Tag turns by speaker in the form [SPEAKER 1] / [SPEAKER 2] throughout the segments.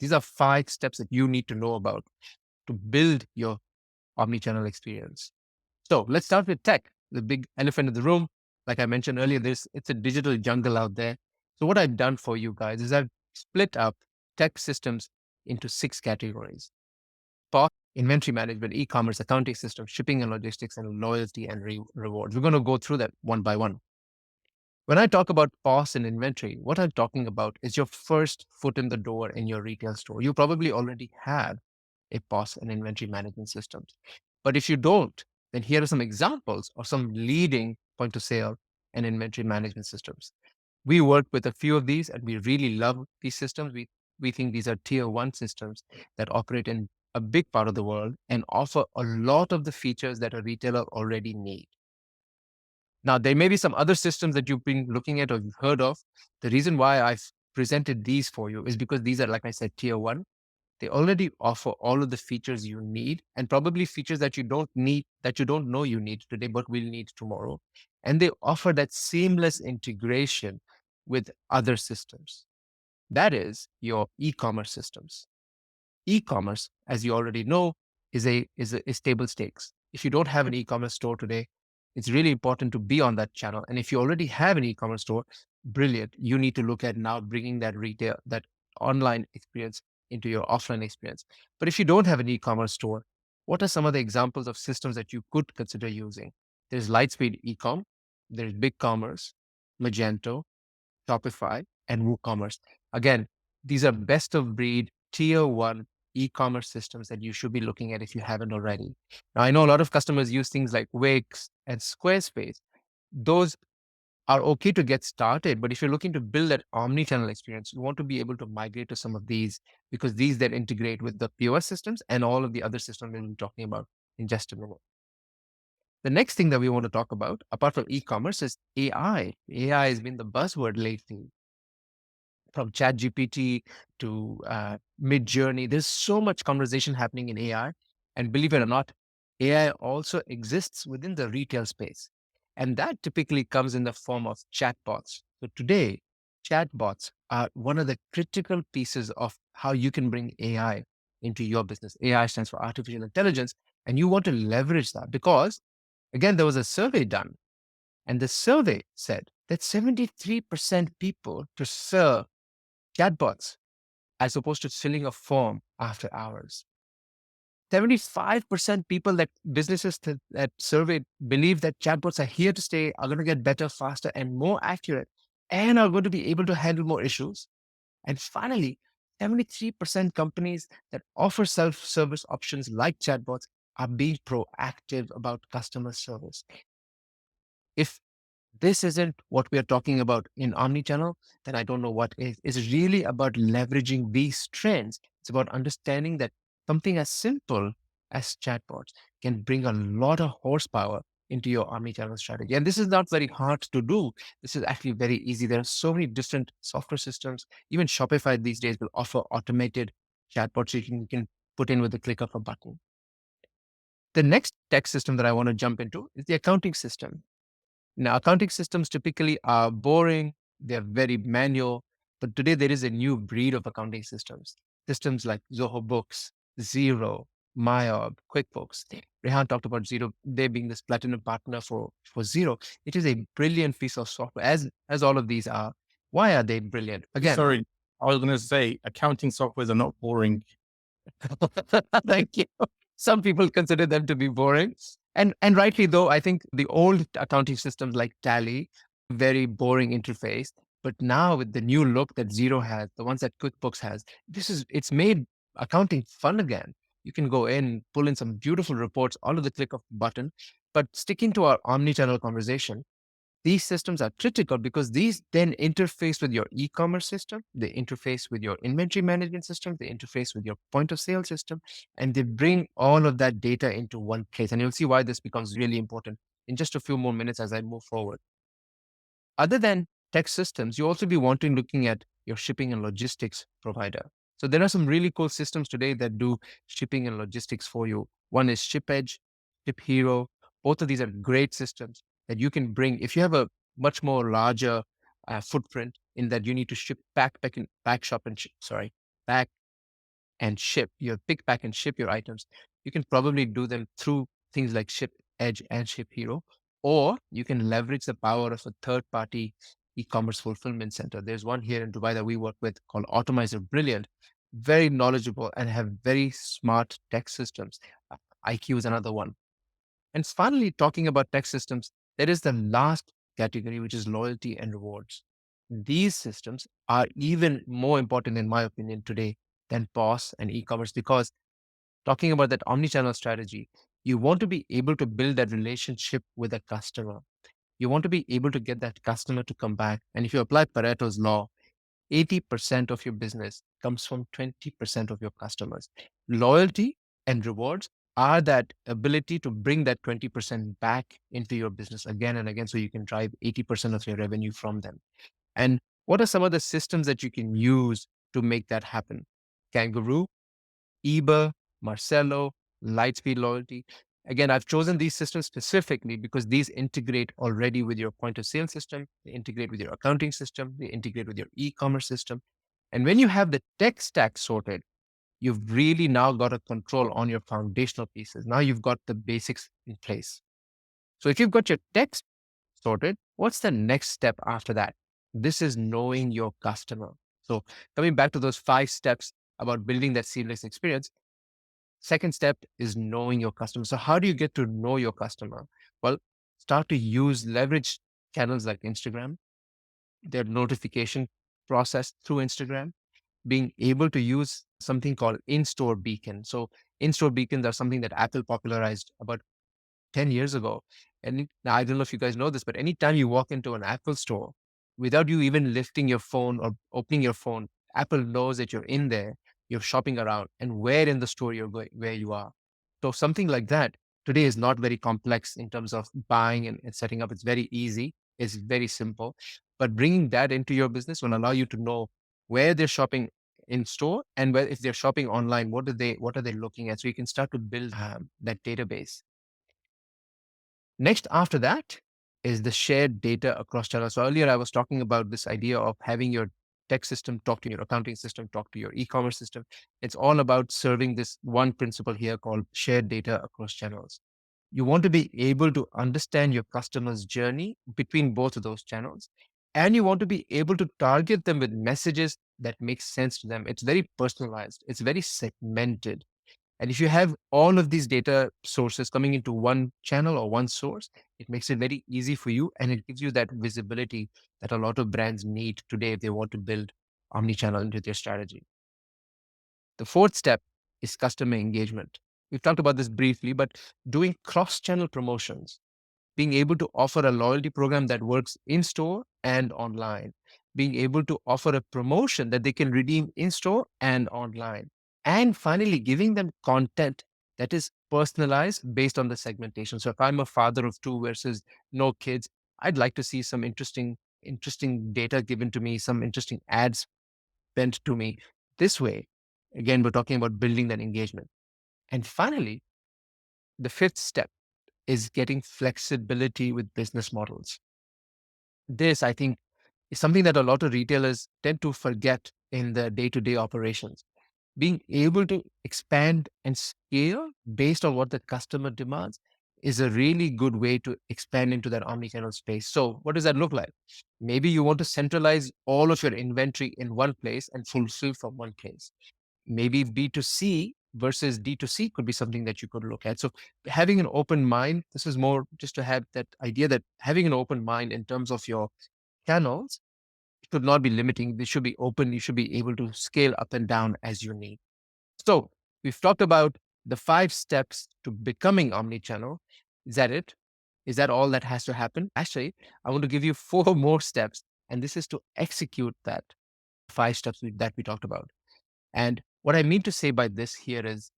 [SPEAKER 1] These are 5 steps that you need to know about to build your omnichannel experience. So let's start with tech, the big elephant in the room. Like I mentioned earlier, it's a digital jungle out there. So what I've done for you guys is I've split up tech systems into 6 categories: POS, inventory management, e-commerce, accounting systems, shipping and logistics, and loyalty and rewards. We're going to go through that one by one. When I talk about POS and inventory, what I'm talking about is your first foot in the door in your retail store. You probably already have a POS and inventory management systems. But if you don't, then here are some examples of some leading point of sale and inventory management systems. We work with a few of these and we really love these systems. We think these are tier one systems that operate in a big part of the world and offer a lot of the features that a retailer already needs. Now, there may be some other systems that you've been looking at or you've heard of. The reason why I've presented these for you is because these are, like I said, tier one. They already offer all of the features you need and probably features that you don't need, that you don't know you need today, but will need tomorrow. And they offer that seamless integration with other systems. That is your e-commerce systems. E-commerce, as you already know, is table stakes. If you don't have an e-commerce store today, it's really important to be on that channel. And if you already have an e-commerce store, brilliant. You need to look at now bringing that online experience into your offline experience. But if you don't have an e-commerce store, what are some of the examples of systems that you could consider using? There's Lightspeed Ecom, there's BigCommerce, Magento, Shopify, and WooCommerce. Again, these are best of breed tier one e-commerce systems that you should be looking at if you haven't already. Now, I know a lot of customers use things like Wix and Squarespace. Those are okay to get started, but if you're looking to build that omni-channel experience, you want to be able to migrate to some of these because these then integrate with the POS systems and all of the other systems we'll be talking about in just a minute. The next thing that we want to talk about, apart from e-commerce, is AI. AI has been the buzzword lately, from ChatGPT to Mid-Journey. There's so much conversation happening in AI. And believe it or not, AI also exists within the retail space. And that typically comes in the form of chatbots. So today, chatbots are one of the critical pieces of how you can bring AI into your business. AI stands for artificial intelligence. And you want to leverage that because, again, there was a survey done. And the survey said that 73% people prefer chatbots as opposed to filling a form after hours. 75% people that businesses that surveyed believe that chatbots are here to stay, are going to get better, faster, and more accurate, and are going to be able to handle more issues. And finally, 73% companies that offer self-service options like chatbots are being proactive about customer service. If this isn't what we are talking about in omnichannel, then I don't know what is. It's really about leveraging these trends. It's about understanding that something as simple as chatbots can bring a lot of horsepower into your omnichannel strategy. And this is not very hard to do. This is actually very easy. There are so many different software systems. Even Shopify these days will offer automated chatbots you can put in with the click of a button. The next tech system that I want to jump into is the accounting system. Now, accounting systems typically are boring, they're very manual, but today there is a new breed of accounting systems. Systems like Zoho Books, Xero, Myob, QuickBooks. Rehan talked about Xero, they being this platinum partner for Xero. It is a brilliant piece of software, as all of these are. Why are they brilliant? Again,
[SPEAKER 2] Sorry, I was going to say accounting softwares are not boring.
[SPEAKER 1] thank you. Some people consider them to be boring. And rightly though, I think the old accounting systems like Tally, very boring interface. But now with the new look that Xero has, the ones that QuickBooks has, it's made accounting fun again. You can go in, pull in some beautiful reports, all of the click of a button. But sticking to our omni-channel conversation, these systems are critical because these then interface with your e-commerce system, they interface with your inventory management system, they interface with your point of sale system, and they bring all of that data into one place. And you'll see why this becomes really important in just a few more minutes as I move forward. Other than tech systems, you also be wanting looking at your shipping and logistics provider. So there are some really cool systems today that do shipping and logistics for you. One is ShipEdge, ShipHero. Both of these are great systems that you can bring if you have a much more larger footprint in that you need to ship pack, pack, and pack, shop, and ship. Sorry, pack, and ship, your pick, pack, and ship your items, you can probably do them through things like Ship Edge and Ship Hero, or you can leverage the power of a third party e-commerce fulfillment center. There's one here in Dubai that we work with called Automizer Brilliant, very knowledgeable and have very smart tech systems. IQ is another one. And finally, talking about tech systems, there is the last category, which is loyalty and rewards. These systems are even more important, in my opinion, today than POS and e-commerce, because talking about that omni-channel strategy, you want to be able to build that relationship with a customer. You want to be able to get that customer to come back. And if you apply Pareto's law, 80% of your business comes from 20% of your customers. Loyalty and rewards are that ability to bring that 20% back into your business again and again so you can drive 80% of your revenue from them. And what are some of the systems that you can use to make that happen? Kangaroo, Eber, Marcelo, Lightspeed Loyalty. Again, I've chosen these systems specifically because these integrate already with your point of sale system, they integrate with your accounting system, they integrate with your e-commerce system. And when you have the tech stack sorted, you've really now got a control on your foundational pieces. Now you've got the basics in place. So if you've got your tech sorted, what's the next step after that? This is knowing your customer. So coming back to those 5 steps about building that seamless experience, second step is knowing your customer. So how do you get to know your customer? Well, start to leverage channels like Instagram, their notification process through Instagram, being able to use something called in-store beacon. So in-store beacons are something that Apple popularized about 10 years ago. And now I don't know if you guys know this, but anytime you walk into an Apple store, without you even lifting your phone or opening your phone, Apple knows that you're in there, you're shopping around, and where in the store you're going, where you are. So something like that today is not very complex in terms of buying and setting up. It's very easy. It's very simple. But bringing that into your business will allow you to know where they're shopping in store and where if they're shopping online, what are they looking at? So you can start to build that database. Next, after that, is the shared data across channels. So earlier I was talking about this idea of having your tech system talk to your accounting system, talk to your e-commerce system. It's all about serving this one principle here called shared data across channels. You want to be able to understand your customer's journey between both of those channels. And you want to be able to target them with messages that make sense to them. It's very personalized, it's very segmented. And if you have all of these data sources coming into one channel or one source, it makes it very easy for you and it gives you that visibility that a lot of brands need today if they want to build omni-channel into their strategy. The fourth step is customer engagement. We've talked about this briefly, but doing cross-channel promotions, being able to offer a loyalty program that works in store and online, being able to offer a promotion that they can redeem in store and online, and finally giving them content that is personalized based on the segmentation. So if I'm a father of two versus no kids, I'd like to see some interesting data given to me, some interesting ads sent to me. This way, again, we're talking about building that engagement. And finally, the fifth step is getting flexibility with business models. This, I think, is something that a lot of retailers tend to forget in their day to day operations. Being able to expand and scale based on what the customer demands is a really good way to expand into that omnichannel space. So, what does that look like? Maybe you want to centralize all of your inventory in one place and fulfill from one place. Maybe B2C versus D2C could be something that you could look at. So having an open mind, this is more just to have that idea that having an open mind in terms of your channels should not be limiting. They should be open. You should be able to scale up and down as you need. So we've talked about the 5 steps to becoming omni-channel. Is that it? Is that all that has to happen? Actually, I want to give you 4 more steps, and this is to execute that 5 steps that we talked about. And what I mean to say by this here is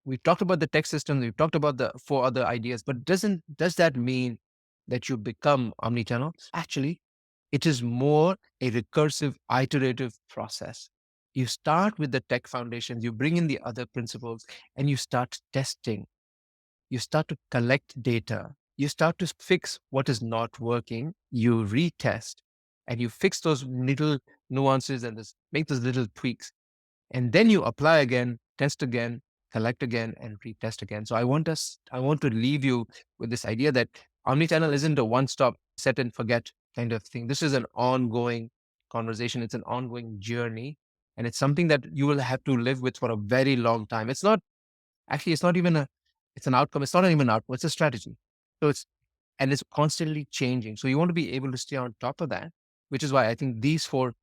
[SPEAKER 1] we've talked about the tech systems, we've talked about the 4 other ideas, but does that mean that you become omnichannel? Actually, it is more a recursive, iterative process. You start with the tech foundations, you bring in the other principles, and you start testing. You start to collect data. You start to fix what is not working. You retest, and you fix those little nuances and make those little tweaks. And then you apply again, test again, collect again, and retest again. So I want to leave you with this idea that omnichannel isn't a one-stop set and forget kind of thing. This is an ongoing conversation. It's an ongoing journey. And it's something that you will have to live with for a very long time. It's not actually, it's not even it's an outcome. It's not even an outcome. It's a strategy. So and it's constantly changing. So you want to be able to stay on top of that, which is why I think these four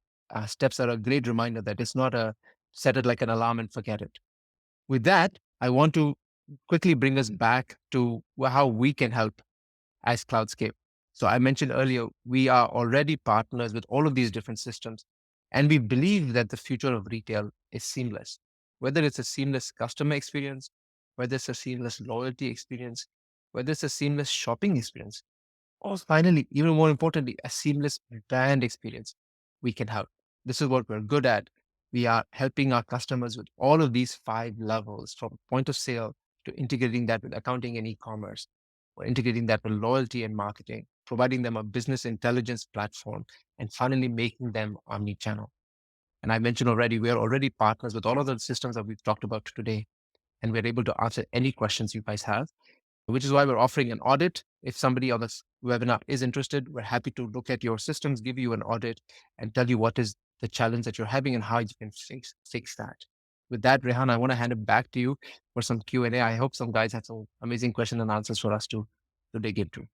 [SPEAKER 1] steps are a great reminder that it's not a set it like an alarm and forget it. With that, I want to quickly bring us back to how we can help as Cloudscape. So I mentioned earlier, we are already partners with all of these different systems, and we believe that the future of retail is seamless. Whether it's a seamless customer experience, whether it's a seamless loyalty experience, whether it's a seamless shopping experience, or finally, even more importantly, a seamless brand experience, we can help. This is what we're good at. We are helping our customers with all of these five levels from point of sale to integrating that with accounting and e-commerce, or integrating that with loyalty and marketing, providing them a business intelligence platform, and finally making them omni-channel. And I mentioned already, we are already partners with all of the systems that we've talked about today, and we're able to answer any questions you guys have, which is why we're offering an audit. If somebody on this webinar is interested, we're happy to look at your systems, give you an audit, and tell you what is the challenge that you're having and how you can fix that. With that, Rehan, I want to hand it back to you for some Q&A. I hope some guys had some amazing questions and answers for us to dig into.